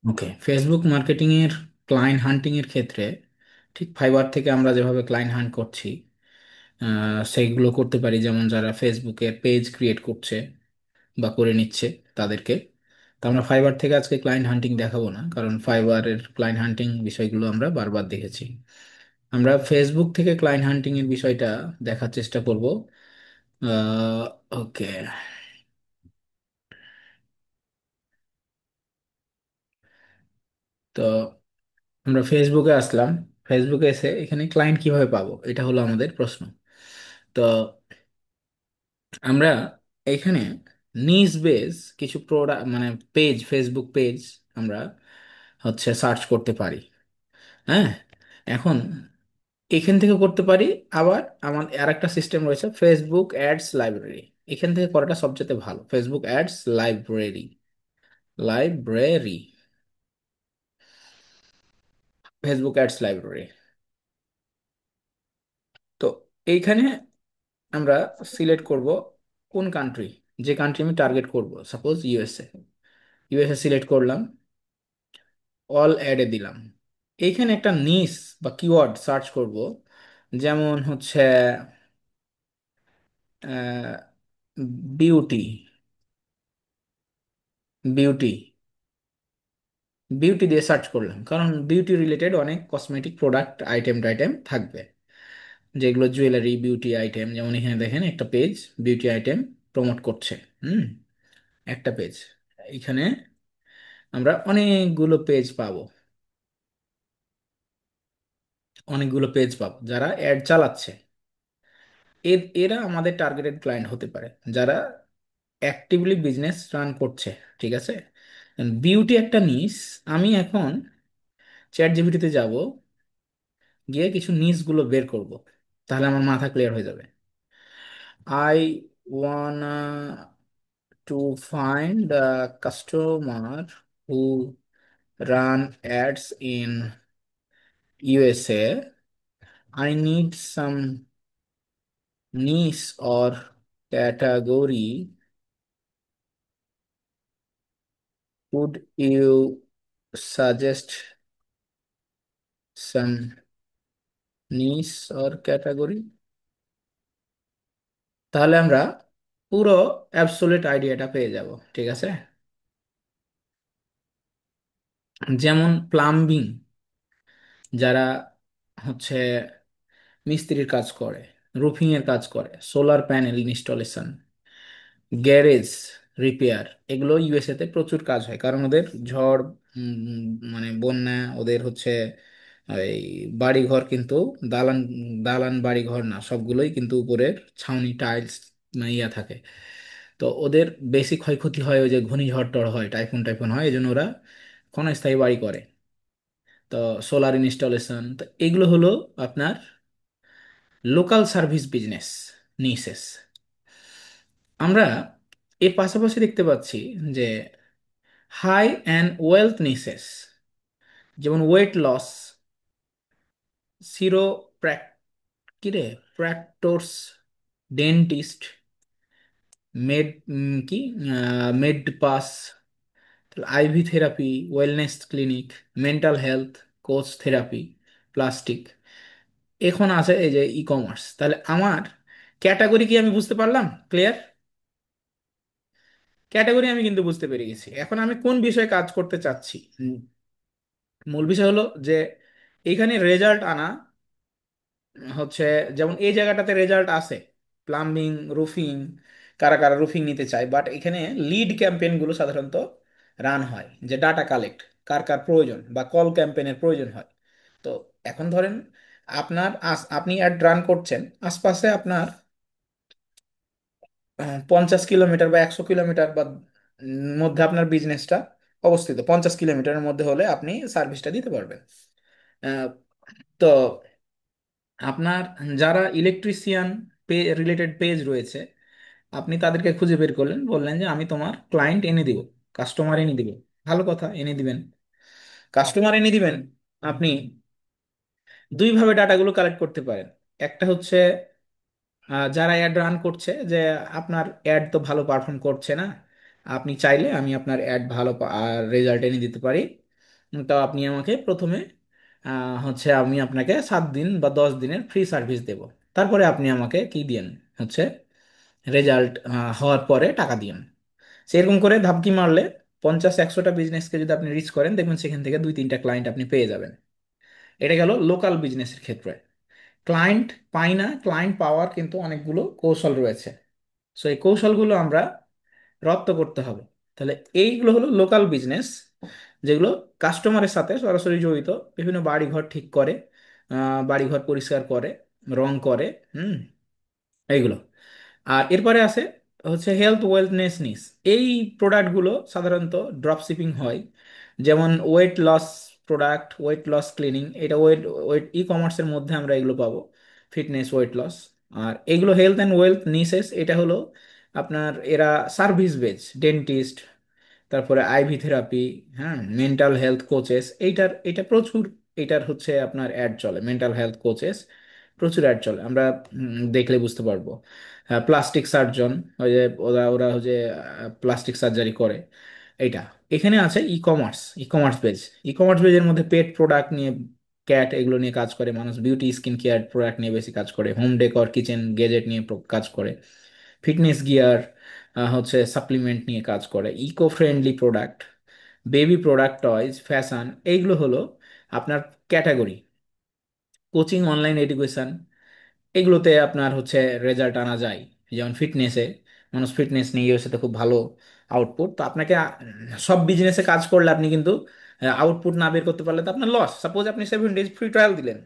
ওকে, Facebook marketing এর client হান্টিং এর ক্ষেত্রে ঠিক ফাইবার থেকে আমরা যেভাবে ক্লায়েন্ট হান্ট করছি সেইগুলো করতে পারি। যেমন যারা ফেসবুকে পেজ ক্রিয়েট করছে বা করে নিচ্ছে তাদেরকে। তো আমরা ফাইবার থেকে আজকে ক্লায়েন্ট হান্টিং দেখাবো না, কারণ ফাইবারের ক্লায়েন্ট হান্টিং বিষয়গুলো আমরা বারবার দেখেছি। আমরা ফেসবুক থেকে ক্লায়েন্ট হান্টিং এর বিষয়টা দেখার চেষ্টা করব। ওকে, তো আমরা ফেসবুকে আসলাম। ফেসবুকে এসে এখানে ক্লায়েন্ট কিভাবে পাবো, এটা হলো আমাদের প্রশ্ন। তো আমরা এখানে নিজ বেস কিছু প্রোডাক্ট মানে পেজ, ফেসবুক পেজ আমরা সার্চ করতে পারি। হ্যাঁ, এখন এখান থেকে করতে পারি। আবার আমার আর একটা সিস্টেম রয়েছে, ফেসবুক অ্যাডস লাইব্রেরি। এখান থেকে করাটা সবচেয়ে ভালো, Facebook ads library. Library, Facebook ads library. তো এইখানে আমরা সিলেক্ট করব কোন কান্ট্রি, যে কান্ট্রি আমি টার্গেট করব, সাপোজ ইউএসএ। ইউএসএ সিলেক্ট করলাম, অল অ্যাডে দিলাম। এইখানে একটা নিস বা কিওয়ার্ড সার্চ করব, যেমন বিউটি। বিউটি, বিউটি দিয়ে সার্চ করলাম, কারণ বিউটি রিলেটেড অনেক কসমেটিক প্রোডাক্ট আইটেম টাইটেম থাকবে, যেগুলো জুয়েলারি বিউটি আইটেম। যেমন এখানে দেখেন একটা পেজ বিউটি আইটেম প্রমোট করছে। হুম, একটা পেজ। এখানে আমরা অনেকগুলো পেজ পাবো, অনেকগুলো পেজ পাবো যারা অ্যাড চালাচ্ছে। এরা আমাদের টার্গেটেড ক্লায়েন্ট হতে পারে, যারা অ্যাক্টিভলি বিজনেস রান করছে। ঠিক আছে, বিউটি একটা নিস। আমি এখন চ্যাট জিপিটিতে যাব, গিয়ে কিছু নিস গুলো বের করব, তাহলে আমার মাথা ক্লিয়ার হয়ে যাবে। I wanna to find customer who run ads in USA. I need some niche or category. Would you suggest some niche or category? তাহলে আমরা পুরো অ্যাবসোলিউট আইডিয়াটা পেয়ে যাব। ঠিক আছে, যেমন প্লাম্বিং, যারা হচ্ছে মিস্ত্রির কাজ করে, রুফিং এর কাজ করে, solar panel installation, garage repair, এগুলো ইউএসএ তে প্রচুর কাজ হয়, কারণ ওদের ঝড়, মানে বন্যা, ওদের এই বাড়িঘর কিন্তু দালান দালান বাড়িঘর না, সবগুলোই কিন্তু উপরের ছাউনি টাইলস ইয়া থাকে। তো ওদের বেশি ক্ষয়ক্ষতি হয়, ওই যে ঘূর্ণিঝড় টড় হয়, টাইফুন টাইফুন হয়, এই জন্য ওরা ক্ষণস্থায়ী বাড়ি করে। তো সোলার ইনস্টলেশন, তো এগুলো হলো আপনার লোকাল সার্ভিস বিজনেস নিসেস। আমরা এর পাশাপাশি দেখতে পাচ্ছি যে হাই অ্যান্ড ওয়েলথ নিসেস, যেমন ওয়েট লস, সিরো প্র্যাক কিরে প্র্যাকটোর্স, ডেন্টিস্ট, মেড কি মেড পাস, IV therapy, wellness clinic, mental health, coach therapy, plastic. এখন আছে এই যে ই কমার্স। তাহলে আমার ক্যাটাগরি কি আমি বুঝতে পারলাম? ক্লিয়ার? ক্যাটাগরি আমি কিন্তু বুঝতে পেরে গেছি। এখন আমি কোন বিষয়ে কাজ করতে চাচ্ছি, মূল বিষয় হলো যে এইখানে রেজাল্ট আনা। হচ্ছে যেমন এই জায়গাটাতে রেজাল্ট আছে, প্লাম্বিং, রুফিং, কারা কারা রুফিং নিতে চায়, বাট এখানে লিড ক্যাম্পেইন গুলো সাধারণত রান হয়, যে ডাটা কালেক্ট, কার কার প্রয়োজন বা কল ক্যাম্পেইনের প্রয়োজন হয়। তো এখন ধরেন আপনি অ্যাড রান করছেন, আশপাশে আপনার 50 কিলোমিটার বা 100 কিলোমিটার বা মধ্যে আপনার বিজনেসটা অবস্থিত। 50 কিলোমিটারের মধ্যে হলে আপনি সার্ভিসটা দিতে পারবেন। আহ, তো আপনার যারা ইলেকট্রিশিয়ান রিলেটেড পেজ রয়েছে, আপনি তাদেরকে খুঁজে বের করলেন, বললেন যে আমি তোমার ক্লায়েন্ট এনে দিব, কাস্টমার এনে দিব। ভালো কথা, এনে দিবেন, কাস্টমার এনে দিবেন। আপনি দুইভাবে ডাটাগুলো কালেক্ট করতে পারেন। একটা যারা অ্যাড রান করছে, যে আপনার অ্যাড তো ভালো পারফর্ম করছে না, আপনি চাইলে আমি আপনার অ্যাড ভালো রেজাল্ট এনে দিতে পারি। তো আপনি আমাকে প্রথমে হচ্ছে আমি আপনাকে 7 দিন বা 10 দিনের ফ্রি সার্ভিস দেব। তারপরে আপনি আমাকে কি দিয়েন, হচ্ছে রেজাল্ট হওয়ার পরে টাকা দিয়েন। সেরকম করে ধাপকি মারলে 50-100টা বিজনেসকে যদি আপনি রিচ করেন, দেখবেন সেখান থেকে 2-3টা ক্লায়েন্ট আপনি পেয়ে যাবেন। এটা গেল লোকাল বিজনেসের ক্ষেত্রে। ক্লায়েন্ট পাই না, ক্লায়েন্ট পাওয়ার কিন্তু অনেকগুলো কৌশল রয়েছে। সো এই কৌশলগুলো আমরা রপ্ত করতে হবে। তাহলে এইগুলো হলো লোকাল বিজনেস, যেগুলো কাস্টমারের সাথে সরাসরি জড়িত। বিভিন্ন বাড়িঘর ঠিক করে, বাড়িঘর পরিষ্কার করে, রং করে, হুম, এইগুলো। আর এরপরে আছে হচ্ছে হেলথ ওয়েলনেস নিস। এই প্রোডাক্টগুলো সাধারণত ড্রপ শিপিং হয়। যেমন weight loss product, weight loss cleaning, এটা ওয়েট ওয়েট ই কমার্সের মধ্যে আমরা এগুলো পাবো, ফিটনেস ওয়েট লস। আর এগুলো হেলথ অ্যান্ড ওয়েলথ নিসেস, এটা হলো আপনার এরা সার্ভিস বেজ, ডেন্টিস্ট, তারপরে আইভি থেরাপি, হ্যাঁ, মেন্টাল হেলথ কোচেস, এটা প্রচুর, এটার হচ্ছে আপনার অ্যাড চলে। মেন্টাল হেলথ কোচেস প্রচুর অ্যাড চলে, আমরা দেখলে বুঝতে পারবো। প্লাস্টিক সার্জন, ওই যে ওরা ওরা ওই যে প্লাস্টিক সার্জারি করে, এইটা। এখানে আছে e commerce, e commerce page. E commerce পেজের মধ্যে পেট প্রোডাক্ট নিয়ে, ক্যাট, এগুলো নিয়ে কাজ করে মানুষ। বিউটি স্কিন কেয়ার প্রোডাক্ট নিয়ে বেশি কাজ করে। হোম ডেকর কিচেন গেজেট নিয়ে কাজ করে। ফিটনেস গিয়ার, হচ্ছে সাপ্লিমেন্ট নিয়ে কাজ করে। Eco friendly product, baby product, toys, fashion, এইগুলো হলো আপনার ক্যাটাগরি। কোচিং, অনলাইন এডুকেশন, এগুলোতে আপনার হচ্ছে রেজাল্ট আনা যায়। যেমন ফিটনেসে, মানুষ ফিটনেস নিয়ে ইউএসএ তে খুব ভালো আউটপুট। তো আপনাকে সব বিজনেসে কাজ করলে আপনি কিন্তু আউটপুট না বের করতে পারলে তো আপনার লস। সাপোজ আপনি 7 ডেজ ফ্রি ট্রায়াল দিলেন,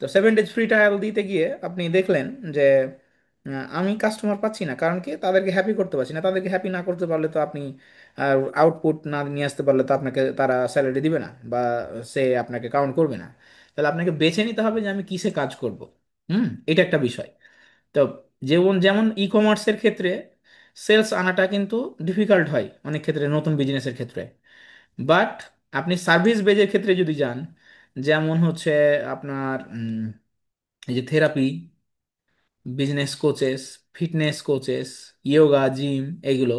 তো 7 ডেজ ফ্রি ট্রায়াল দিতে গিয়ে আপনি দেখলেন যে আমি কাস্টমার পাচ্ছি না, কারণ কি, তাদেরকে হ্যাপি করতে পারছি না। তাদেরকে হ্যাপি না করতে পারলে তো আপনি আউটপুট না নিয়ে আসতে পারলে তো আপনাকে তারা স্যালারি দিবে না, বা সে আপনাকে কাউন্ট করবে না। তাহলে আপনাকে বেছে নিতে হবে যে আমি কিসে কাজ করব। এটা একটা বিষয়। তো যেমন যেমন ই কমার্সের ক্ষেত্রে সেলস আনাটা কিন্তু ডিফিকাল্ট হয় অনেক ক্ষেত্রে, নতুন বিজনেসের ক্ষেত্রে। বাট আপনি সার্ভিস বেজের ক্ষেত্রে যদি যান, যেমন হচ্ছে আপনার এই যে therapy, business coaches, fitness coaches, yoga, gym, এগুলো,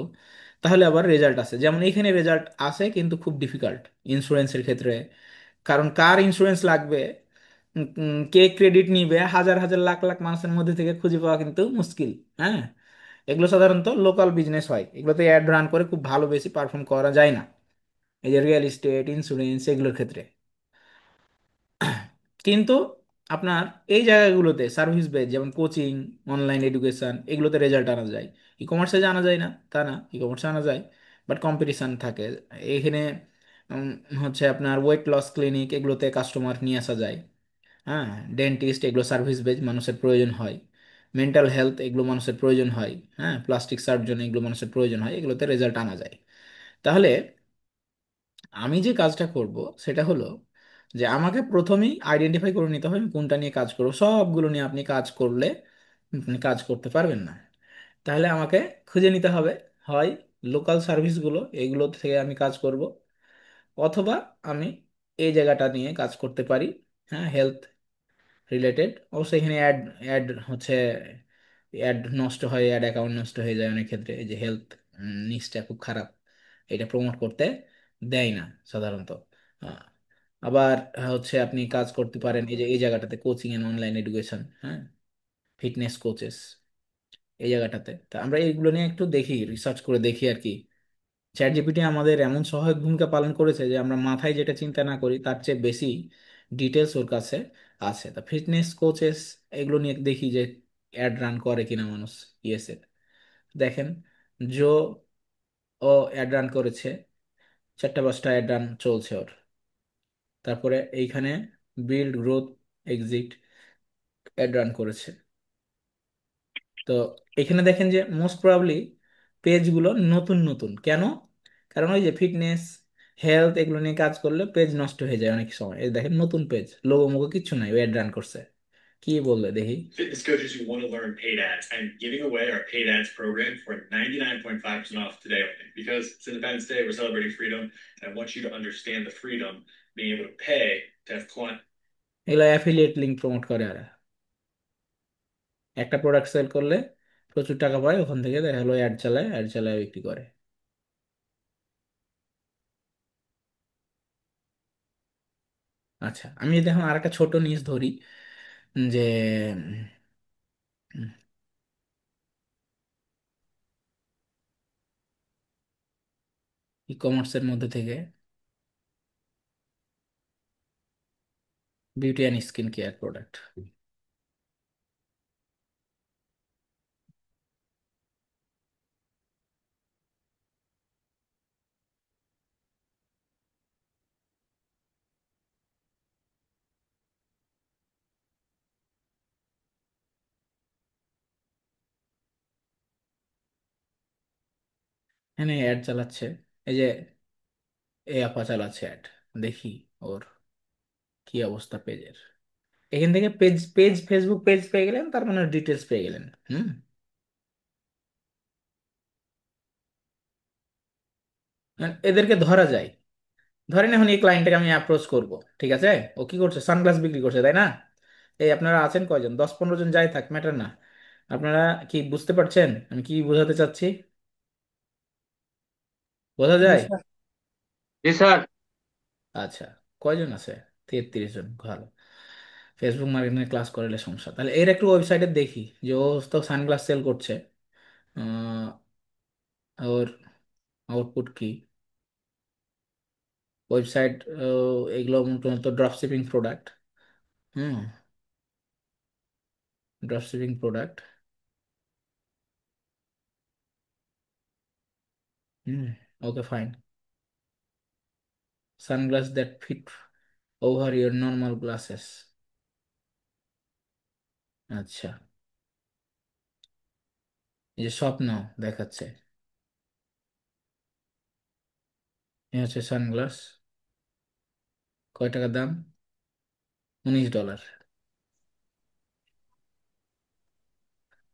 তাহলে আবার রেজাল্ট আছে। যেমন এইখানে রেজাল্ট আছে কিন্তু খুব ডিফিকাল্ট ইন্স্যুরেন্সের ক্ষেত্রে। কারণ কার ইন্স্যুরেন্স লাগবে, কে ক্রেডিট নিবে, হাজার হাজার লাখ লাখ মানুষের মধ্যে থেকে খুঁজে পাওয়া কিন্তু মুশকিল। হ্যাঁ, এগুলো সাধারণত লোকাল বিজনেস হয়, এগুলোতে অ্যাড রান করে খুব ভালো বেশি পারফর্ম করা যায় না। এই যে রিয়েল এস্টেট, ইন্স্যুরেন্স, এগুলোর ক্ষেত্রে। কিন্তু আপনার এই জায়গাগুলোতে সার্ভিস বেজ, যেমন কোচিং, অনলাইন এডুকেশন, এগুলোতে রেজাল্ট আনা যায়। ই কমার্সে জানা যায় না তা না, ই কমার্সে আনা যায়, বাট কম্পিটিশান থাকে এখানে। উম, হচ্ছে আপনার ওয়েট লস ক্লিনিক, এগুলোতে কাস্টমার নিয়ে আসা যায়। হ্যাঁ, ডেন্টিস্ট, এগুলো সার্ভিস বেজ, মানুষের প্রয়োজন হয়। মেন্টাল হেলথ, এগুলো মানুষের প্রয়োজন হয়। হ্যাঁ, প্লাস্টিক সার্জন, এগুলো মানুষের প্রয়োজন হয়, এগুলোতে রেজাল্ট আনা যায়। তাহলে আমি যে কাজটা করব সেটা হলো যে আমাকে প্রথমেই আইডেন্টিফাই করে নিতে হবে আমি কোনটা নিয়ে কাজ করব। সবগুলো নিয়ে আপনি কাজ করলে আপনি কাজ করতে পারবেন না। তাহলে আমাকে খুঁজে নিতে হবে, হয় লোকাল সার্ভিসগুলো, এগুলো থেকে আমি কাজ করব, অথবা আমি এই জায়গাটা নিয়ে কাজ করতে পারি। হ্যাঁ, হেলথ রিলেটেড। অবশ্যই এখানে অ্যাড অ্যাড হচ্ছে অ্যাড নষ্ট হয়, অ্যাড অ্যাকাউন্ট নষ্ট হয়ে যায় অনেক ক্ষেত্রে। এই যে হেলথ নিচটা খুব খারাপ, এটা প্রমোট করতে দেয় না সাধারণত। আহ, আবার হচ্ছে আপনি কাজ করতে পারেন এই যে এই জায়গাটাতে, কোচিং এন্ড অনলাইন এডুকেশন, হ্যাঁ, ফিটনেস কোচেস, এই জায়গাটাতে। তা আমরা এইগুলো নিয়ে একটু দেখি, রিসার্চ করে দেখি আর কি। চ্যাট জিপিটি আমাদের এমন সহায়ক ভূমিকা পালন করেছে যে আমরা মাথায় যেটা চিন্তা না করি তার চেয়ে বেশি ডিটেলস ওর কাছে আছে। তা ফিটনেস কোচেস, এগুলো নিয়ে দেখি যে অ্যাড রান করে কিনা মানুষ। ইয়েস, দেখেন, জো ও অ্যাড রান করেছে, 4টা 5টা অ্যাড রান চলছে ওর। তারপরে এইখানে build growth exit add run করেছে। তো এখানে দেখেন যে মোস্ট প্রবাবলি পেজগুলো নতুন নতুন কেন, কারণ ওই যে ফিটনেস, হেলথ, এগুলো নিয়ে কাজ করলে পেজ নষ্ট হয়ে যায় অনেক সময়। এই দেখেন নতুন পেজ, লোগো মোগো কিচ্ছু নাই, অ্যাড রান করছে। কি বললে দেখি। Fitness coaches who want to learn paid ads. I'm giving away our paid ads program for 99.5% off today only because it's Independence Day. We're celebrating freedom. And I want you to understand the freedom being able to pay to have clients. এগুলো affiliate link promote করে। আর একটা product sell করলে প্রচুর টাকা পায়, ওখান থেকে দেখা গেলো অ্যাড চালায়, অ্যাড চালায় বিক্রি করে। আচ্ছা, আমি যদি এখন আর একটা ছোট নিউজ ধরি, যে ই কমার্সের মধ্যে থেকে beauty and skin care product, এখানে অ্যাড চালাচ্ছে, এই যে এ আপা চালাচ্ছে অ্যাড, দেখি ওর কি অবস্থা পেজের। এখান থেকে পেজ পেজ ফেসবুক পেজ পেয়ে গেলেন, তার মানে ডিটেলস পেয়ে গেলেন। হুম। এদেরকে ধরা যায়। ধরেন এখন এই ক্লায়েন্টটাকে আমি অ্যাপ্রোচ করব, ঠিক আছে? ও কি করছে, সানগ্লাস বিক্রি করছে, তাই না? এই আপনারা আছেন কয়জন, 10-15 জন, যাই থাক, ম্যাটার না। আপনারা কি বুঝতে পারছেন আমি কি বোঝাতে চাচ্ছি? বোঝা জি যায়? স্যার। জি স্যার। আচ্ছা, কয়জন আছে? 33 জন, ভালো। ফেসবুক মার্কেটিং ক্লাস করলে সমস্যা, তাহলে এর একটু ওয়েবসাইটে দেখি যে ও তো সানগ্লাস সেল করছে। আহ, ওর আউটপুট কি, ওয়েবসাইট, এগুলো মূলত drop shipping product. Hmm, drop shipping product. Hmm, okay fine. Sunglass that fit over your normal glasses. আচ্ছা, এই যে স্বপ্ন দেখাচ্ছে, এ হচ্ছে সানগ্লাস। কয় টাকা দাম? $19।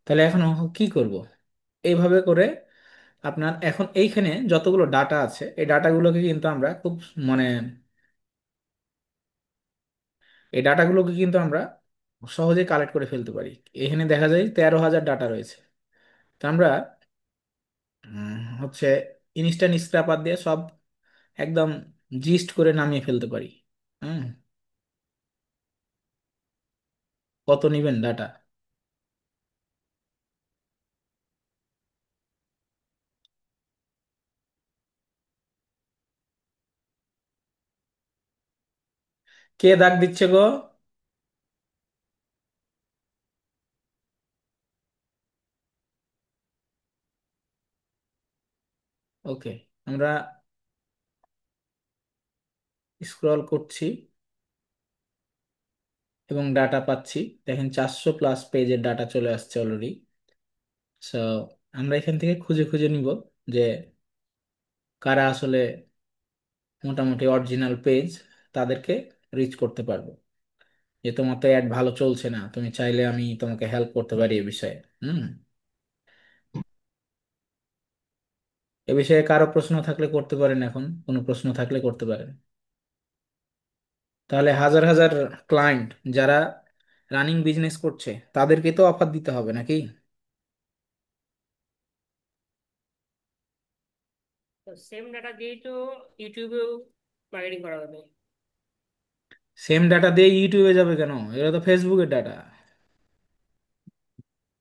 তাহলে এখন কি করব? এইভাবে করে আপনার এখন এইখানে যতগুলো ডাটা আছে, এই ডাটাগুলোকে কিন্তু আমরা খুব, মানে এই ডাটাগুলোকে কিন্তু আমরা সহজে কালেক্ট করে ফেলতে পারি। এখানে দেখা যায় 13,000 ডাটা রয়েছে। তো আমরা হচ্ছে ইনস্ট্যান্ট স্ক্র্যাপার দিয়ে সব একদম জিস্ট করে নামিয়ে ফেলতে পারি। হ্যাঁ, কত নিবেন ডাটা? কে দাগ দিচ্ছে গো? ওকে, আমরা স্ক্রল করছি এবং ডাটা পাচ্ছি। দেখেন 400+ পেজের ডাটা চলে আসছে অলরেডি। সো আমরা এখান থেকে খুঁজে খুঁজে নিব যে কারা আসলে মোটামুটি অরিজিনাল পেজ, তাদেরকে রিচ করতে পারবো। যে তোমার তো অ্যাড ভালো চলছে না, তুমি চাইলে আমি তোমাকে হেল্প করতে পারি এ বিষয়ে। হুম। এ বিষয়ে কারো প্রশ্ন থাকলে করতে পারেন, এখন কোনো প্রশ্ন থাকলে করতে পারেন। তাহলে হাজার হাজার ক্লায়েন্ট যারা রানিং বিজনেস করছে, তাদেরকে তো অফার দিতে হবে নাকি? তো সেম ডাটা দিয়েই তো ইউটিউবেও মার্কেটিং করা যাবে। সেম ডাটা দিয়ে ইউটিউবে যাবে কেন? এটা তো ফেসবুকের ডাটা।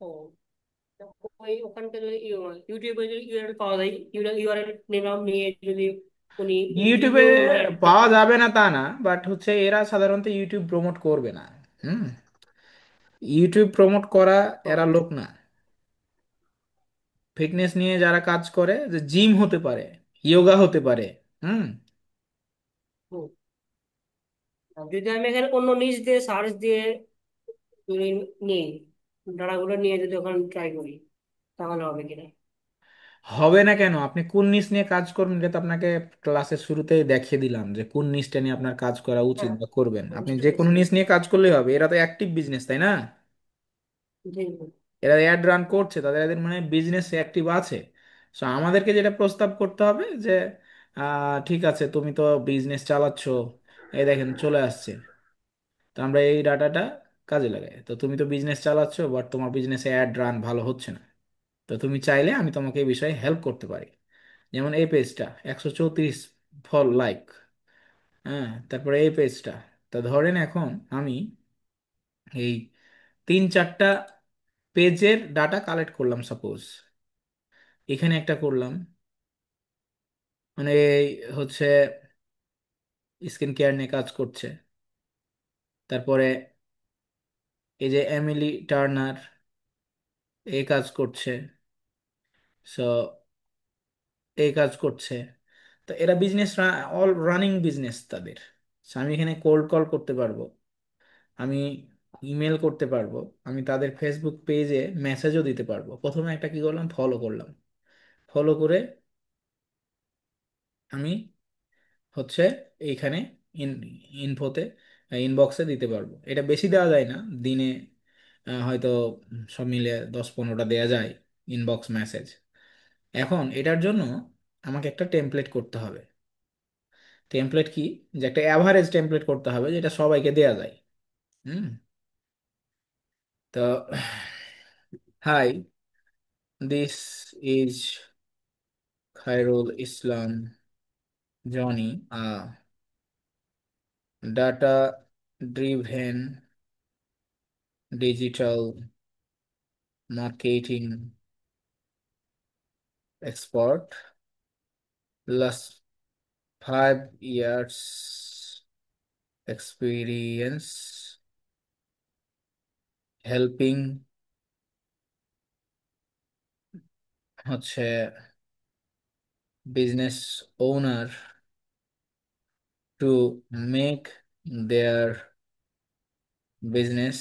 ও, তো ওই ওখানটা যদি ইউটিউবে যদি ইউআরএল পাওয়া যায়, ইউআরএল নিলাম, নিয়ে যদি উনি ইউটিউবে ইউটিউবেও অ্যাড পাওয়া করতে। যাবে না তা না, বাট হচ্ছে এরা সাধারণত ইউটিউব প্রমোট করবে না। হুম, ইউটিউব প্রমোট করা এরা ও, লোক না। ফিটনেস নিয়ে যারা কাজ করে, যে জিম হতে পারে, যোগা হতে পারে। হুম। হুম। আর যদি আমি এখানে অন্য নিচ দিয়ে সার্চ দিয়ে যদি নিই, ডাটাগুলো নিয়ে যদি ওখানে ট্রাই করি, তাহলে হবে কিনা? হবে না কেন? আপনি কোন নিশ নিয়ে কাজ করবেন এটা তো আপনাকে ক্লাসের শুরুতেই দেখিয়ে দিলাম, যে কোন নিশটা নিয়ে আপনার কাজ করা উচিত হ্যাঁ, বা করবেন। আপনি বুঝতে যে কোনো পারছি। নিশ নিয়ে কাজ করলেই হবে, এরা তো অ্যাক্টিভ বিজনেস, তাই না? জি জি। এরা অ্যাড রান করছে, তাদের এদের মানে বিজনেস অ্যাক্টিভ আছে। সো আমাদেরকে যেটা প্রস্তাব করতে হবে যে ঠিক আছে, তুমি তো বিজনেস চালাচ্ছ, এই দেখেন চলে আসছে, তো আমরা এই ডাটাটা কাজে লাগাই। তো তুমি তো বিজনেস চালাচ্ছ, বাট তোমার বিজনেসে অ্যাড রান ভালো হচ্ছে না। তো তুমি চাইলে আমি তোমাকে এই বিষয়ে হেল্প করতে পারি। যেমন এই পেজটা 134 ফল লাইক, হ্যাঁ, তারপরে এই পেজটা তা ধরেন এখন আমি এই 3-4টা পেজের ডাটা কালেক্ট করলাম সাপোজ, এখানে একটা করলাম, মানে এই হচ্ছে স্কিন কেয়ার নিয়ে কাজ করছে, তারপরে এই যে এমিলি টার্নার এই কাজ করছে, সো এই কাজ করছে। তো এরা বিজনেস, অল রানিং বিজনেস তাদের। So আমি এখানে কোল্ড কল করতে পারবো, আমি ইমেল করতে পারবো, আমি তাদের ফেসবুক পেজে মেসেজও দিতে পারবো। প্রথমে একটা কি করলাম, ফলো করলাম, ফলো করে আমি হচ্ছে এইখানে ইন ইনফোতে ইনবক্সে দিতে পারবো। এটা বেশি দেওয়া যায় না দিনে, হয়তো সব মিলে 10-15টা দেওয়া যায় ইনবক্স মেসেজ। এখন এটার জন্য আমাকে একটা টেমপ্লেট করতে হবে। টেমপ্লেট কি, যে একটা অ্যাভারেজ টেমপ্লেট করতে হবে যেটা সবাইকে দেয়া যায়। হুম। তো hi, this is Khairul Islam Jony, data driven digital marketing expert, last 5 years experience helping হচ্ছে business owner to make their business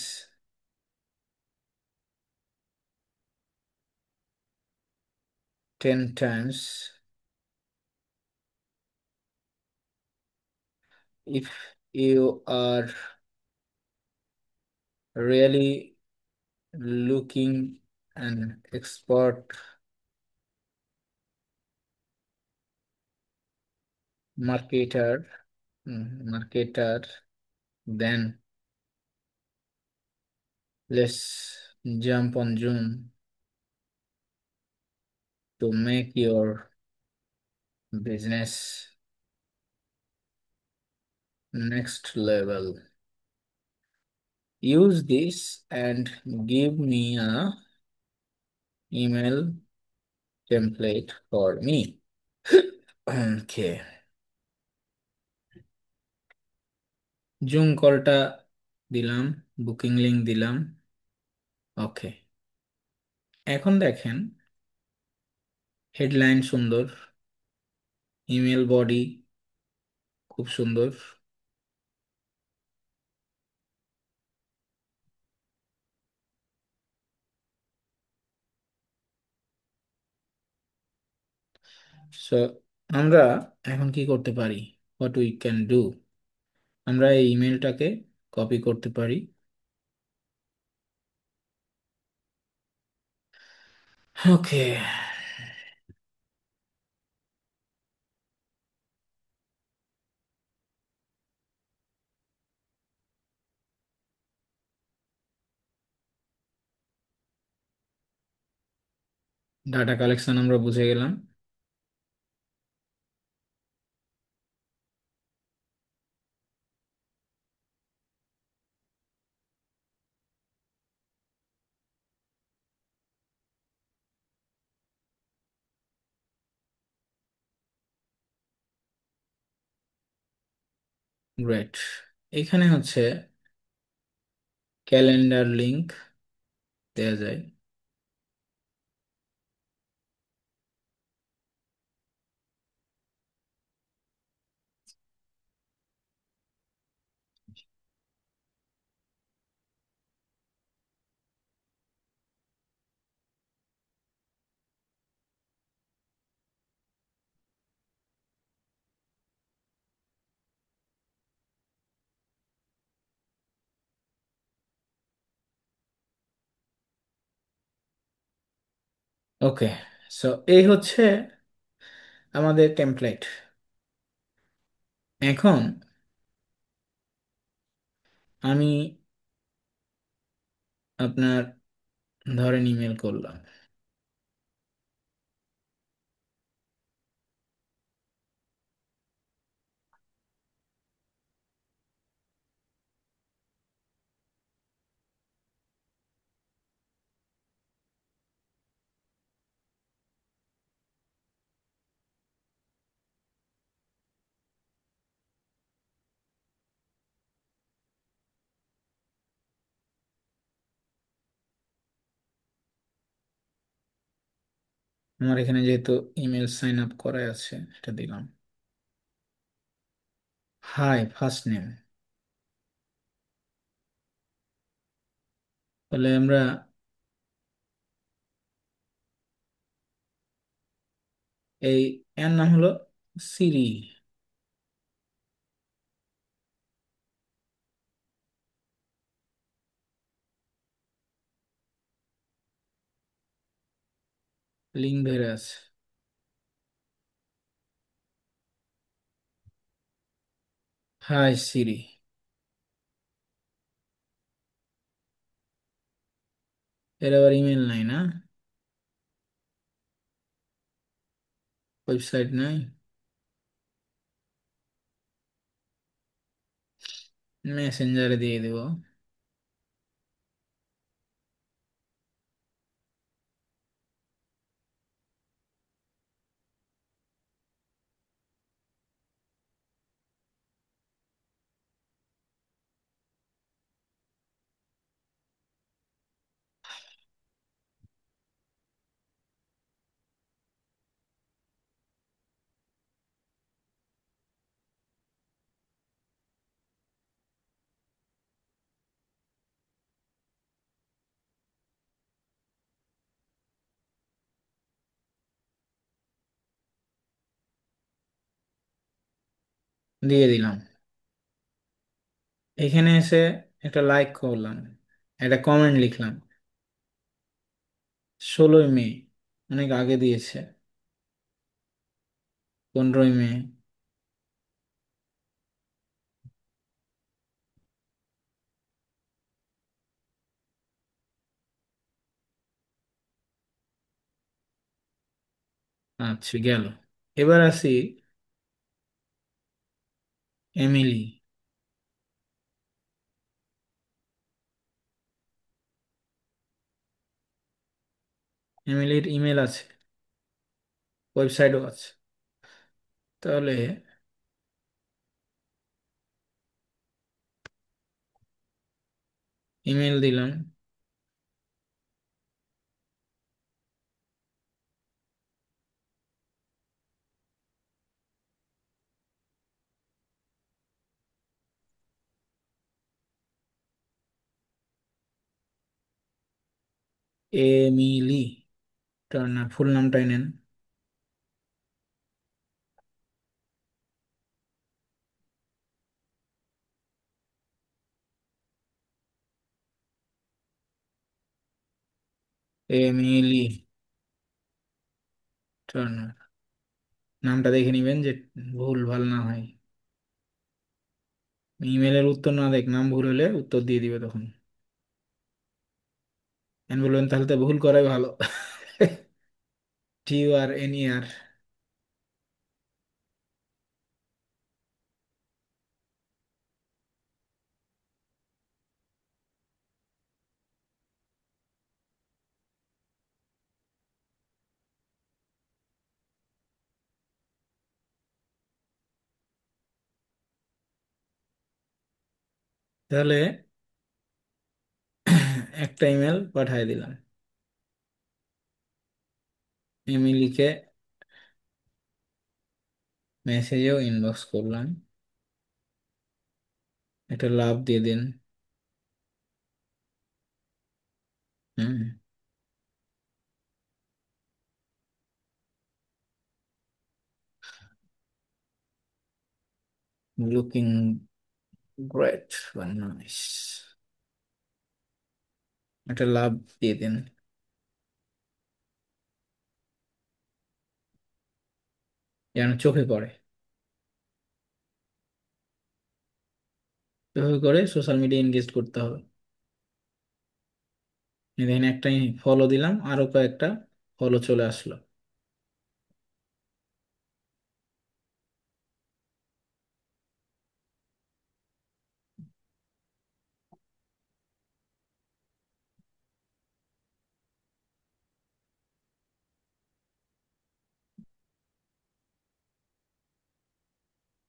10 times if you are really looking an expert marketer marketer, then let's jump on Zoom to make your business next level. Use this and give me a email template for me. Okay. Zoom কলটা দিলাম, booking link দিলাম। ওকে, এখন দেখেন headline সুন্দর, email body খুব সুন্দর। So আমরা এখন কি করতে পারি, হোয়াট উই ক্যান ডু, আমরা এই ইমেলটাকে কপি করতে পারি। ওকে, ডাটা কালেকশন আমরা বুঝে গেলাম। গ্রেট, এখানে হচ্ছে ক্যালেন্ডার লিংক দেয়া যায়। ওকে, সো এই হচ্ছে আমাদের টেমপ্লেট। এখন আমি আপনার ধরেন ইমেল করলাম, আমার এখানে যেহেতু ইমেল সাইন আপ করা আছে, এটা দিলাম। Hi, first name. তাহলে আমরা এই এর নাম হলো সিরি। লিঙ্ক ধরে আছে। হাই সিরি। এর আবার ইমেল নাই না? ওয়েবসাইট নাই? মেসেঞ্জারে দিয়ে দেব। দিয়ে দিলাম। এখানে এসে একটা লাইক করলাম, একটা কমেন্ট লিখলাম। 16ই মে, অনেক আগে দিয়েছে। 15ই মে। আচ্ছা, গেল। এবার আসি এমিলি। এমিলির ইমেল আছে, ওয়েবসাইটও আছে। তাহলে ইমেল দিলাম। এমিলি টার্নার, ফুল নামটাই নেন। Emily Turner. নামটা দেখে নিবেন যে ভুল ভাল না হয়। ইমেলের উত্তর না দেখ, নাম ভুল হলে উত্তর দিয়ে দিবে তখন। বলবেন তাহলে তো ভুল করাই ভালো। TURNER। তাহলে একটা ইমেল পাঠিয়ে দিলাম এমিলিকে, মেসেজেও ইনবক্স করলাম। একটা লাভ দিয়ে দিন। হুম। লুকিং গ্রেট বা নাইস, একটা লাভ দিয়ে দিন। যেন চোখে পড়ে। এভাবে করে সোশ্যাল মিডিয়া এনগেজ করতে হবে। এখানে একটা ফলো দিলাম, আরো কয়েকটা ফলো চলে আসলো।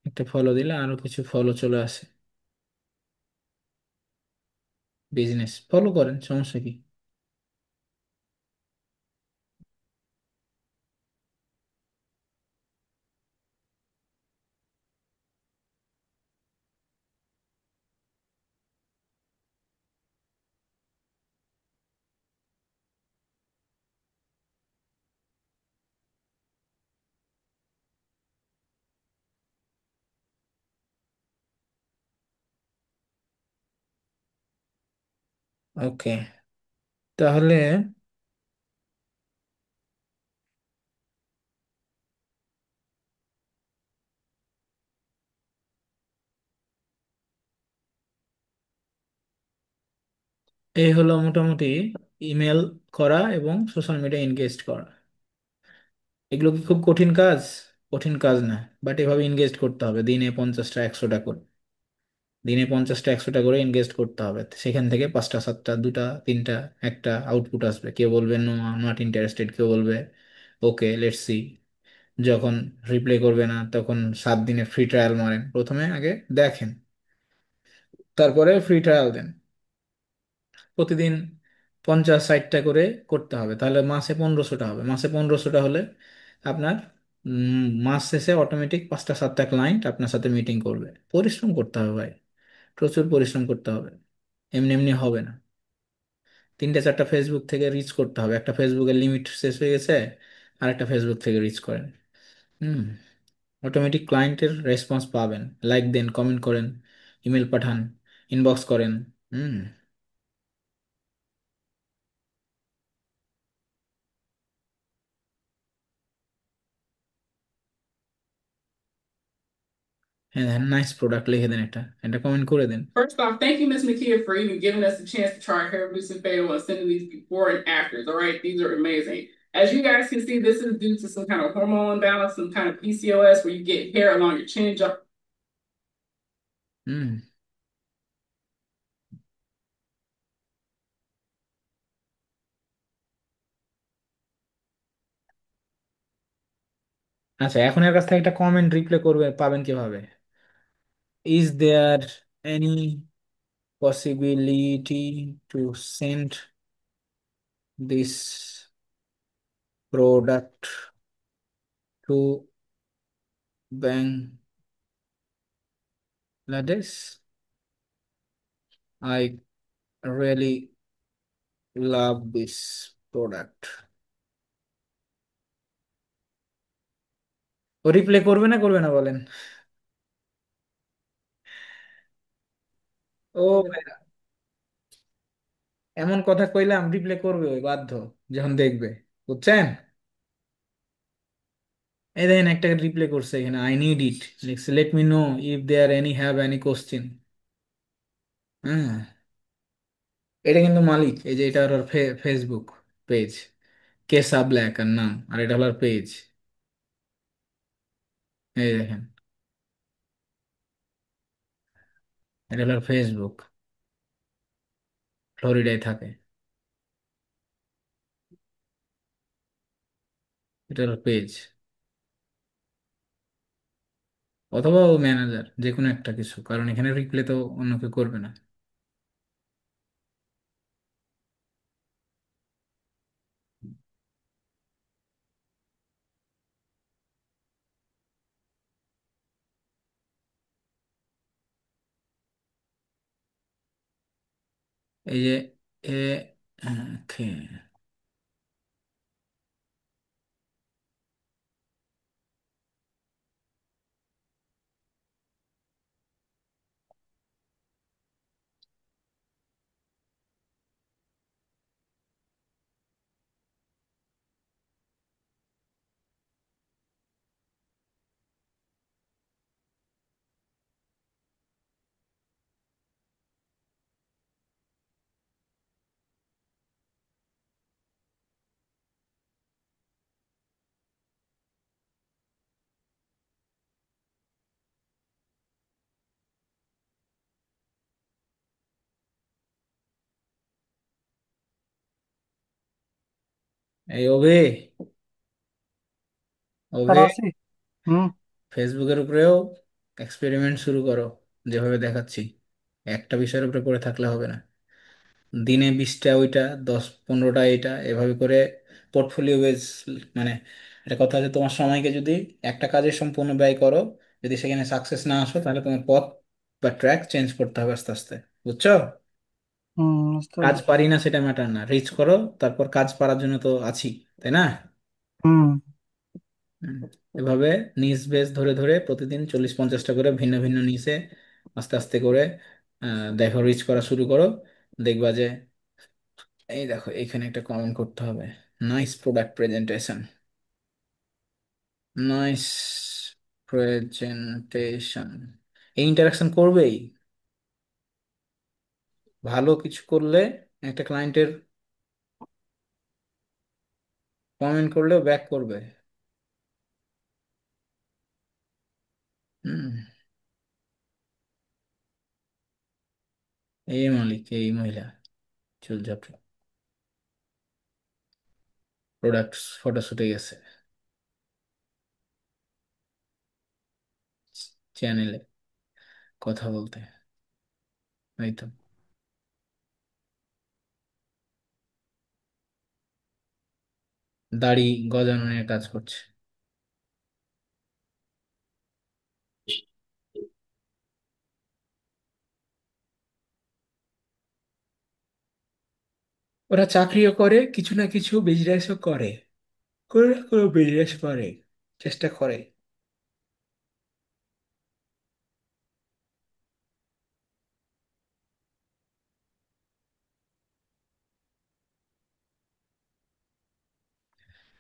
একটা ফলো দিলে আরো কিছু ফলো চলে আসে। বিজনেস ফলো করেন, সমস্যা কি? ওকে, তাহলে এই হলো মোটামুটি ইমেল করা এবং সোশ্যাল মিডিয়া এনগেজ করা। এগুলো কি খুব কঠিন কাজ? কঠিন কাজ না, বাট এভাবে এনগেজ করতে হবে দিনে 50টা 100টা করে। দিনে 50টা 100টা করে এনগেজ করতে হবে, সেখান থেকে 5টা 7টা 2টা 3টা একটা আউটপুট আসবে। কেউ বলবে নো নট ইন্টারেস্টেড, কেউ বলবে ওকে লেটস সি। যখন রিপ্লাই করবে না তখন 7 দিনের ফ্রি ট্রায়াল মারেন, প্রথমে আগে দেখেন, তারপরে ফ্রি ট্রায়াল দেন। প্রতিদিন 50 60টা করে করতে হবে, তাহলে মাসে 1500টা হবে। মাসে 1500টা হলে আপনার মাস শেষে অটোমেটিক 5টা 7টা ক্লায়েন্ট আপনার সাথে মিটিং করবে। পরিশ্রম করতে হবে ভাই, প্রচুর পরিশ্রম করতে হবে, এমনি এমনি হবে না। 3টা 4টা ফেসবুক থেকে রিচ করতে হবে, একটা ফেসবুকের লিমিট শেষ হয়ে গেছে, আরেকটা ফেসবুক থেকে রিচ করেন। হুম, অটোমেটিক ক্লায়েন্টের রেসপন্স পাবেন, লাইক দেন, কমেন্ট করেন, ইমেল পাঠান, ইনবক্স করেন। হুম। হ্যাঁ হ্যাঁ, নাইস প্রোডাক্ট লিখে দেন, এটা এটা কমেন্ট করে দেন। First off, thank you, Ms. Nakia, for even giving us a chance to try hair reducing facial and sending these before and afters. All right, these are amazing. As you guys can see, this is due to some kind of hormone imbalance, some kind of PCOS, where you get hair along your chin. হুম। আচ্ছা, এখন এর কাছ থেকে একটা comment reply করবে, পাবেন কিভাবে? Is there any possibility to send this product to Bangladesh? I really love this product. ও রিপ্লাই করবে না করবে না বলেন? ও ভাই, এমন কথা কইলাম রিপ্লাই করবে, ওই বাধ্য যখন দেখবে, বুঝছেন? এই দেখেন একটা রিপ্লাই করছে এখানে, আই নিড ইট, লিখছে let me know if there any have any question. হ্যাঁ, এটা কিন্তু মালিক, এই যে এটা ওর ফেসবুক পেজ, কেসা ব্ল্যাক আর নাম, আর এটা হলো পেজ। এই দেখেন, এটা হলো ফেসবুক, ফ্লোরিডায় থাকে, এটা হলো পেজ। অথবা ও ম্যানেজার, যে কোনো একটা কিছু, কারণ এখানে রিপ্লে তো অন্য কেউ করবে না। এই যে এ, ওকে, এই ওবে, স্যার ওবে, আছি। হুম। ফেসবুকের উপরেও এক্সপেরিমেন্ট শুরু করো, যেভাবে দেখাচ্ছি। একটা বিষয়ের উপরে পড়ে থাকলে হবে না, দিনে 20টা ওইটা, 10 15টা এটা, এভাবে করে পোর্টফোলিও বেজ, মানে একটা কথা আছে, তোমার সময়কে যদি একটা কাজে সম্পূর্ণ ব্যয় করো, যদি সেখানে সাকসেস না আসো, তাহলে তোমার পথ বা ট্র্যাক চেঞ্জ করতে হবে আস্তে আস্তে, বুঝছো? হুম, বুঝতে কাজ পারছি। পারি না সেটা ম্যাটার না, রিচ করো, তারপর কাজ পারার জন্য তো আছি, তাই না? হুম। হুম। এভাবে নিজ বেস ধরে ধরে প্রতিদিন 40 50টা করে ভিন্ন ভিন্ন নিচে আস্তে আস্তে করে দেখো রিচ করা শুরু করো, দেখবা যে এই দেখো এখানে একটা কমেন্ট করতে হবে, nice product presentation, nice presentation. এই ইন্টারাকশন করবেই, ভালো কিছু করলে একটা ক্লায়েন্টের কমেন্ট করলেও ব্যাক করবে। হুম। এই মালিক, এই মহিলা চুল চাপড়ে প্রোডাক্ট ফটোশুটে গেছে চ্যানেলে কথা বলতে, এই তো দাড়ি গজানো নিয়ে কাজ করছে। ওরা চাকরিও করে, কিছু না কিছু বিজনেসও করে, কোনো না কোনো বিজনেস করে, চেষ্টা করে।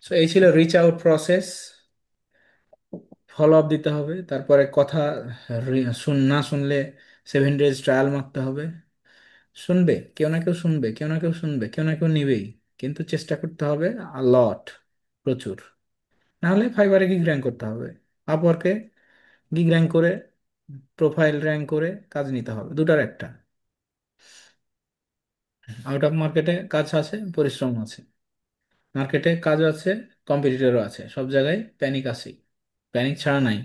সো এই ছিল reach out process. Follow up দিতে হবে, তারপরে কথা না শুনলে 7 ডেজ ট্রায়াল মারতে হবে। শুনবে কেউ না কেউ, শুনবে কেউ না কেউ, শুনবে কেউ না কেউ নিবেই, কিন্তু চেষ্টা করতে হবে লট, প্রচুর। নাহলে ফাইবারে গিগ র্যাঙ্ক করতে হবে, আপওয়ার্কে গিগ র্যাঙ্ক করে, প্রোফাইল র্যাঙ্ক করে কাজ নিতে হবে, দুটার একটা। আউট অফ মার্কেটে কাজ আছে, পরিশ্রম আছে, মার্কেটে কাজ আছে, কম্পিটিটরও আছে, সব জায়গায় প্যানিক আছেই, প্যানিক ছাড়া নাই।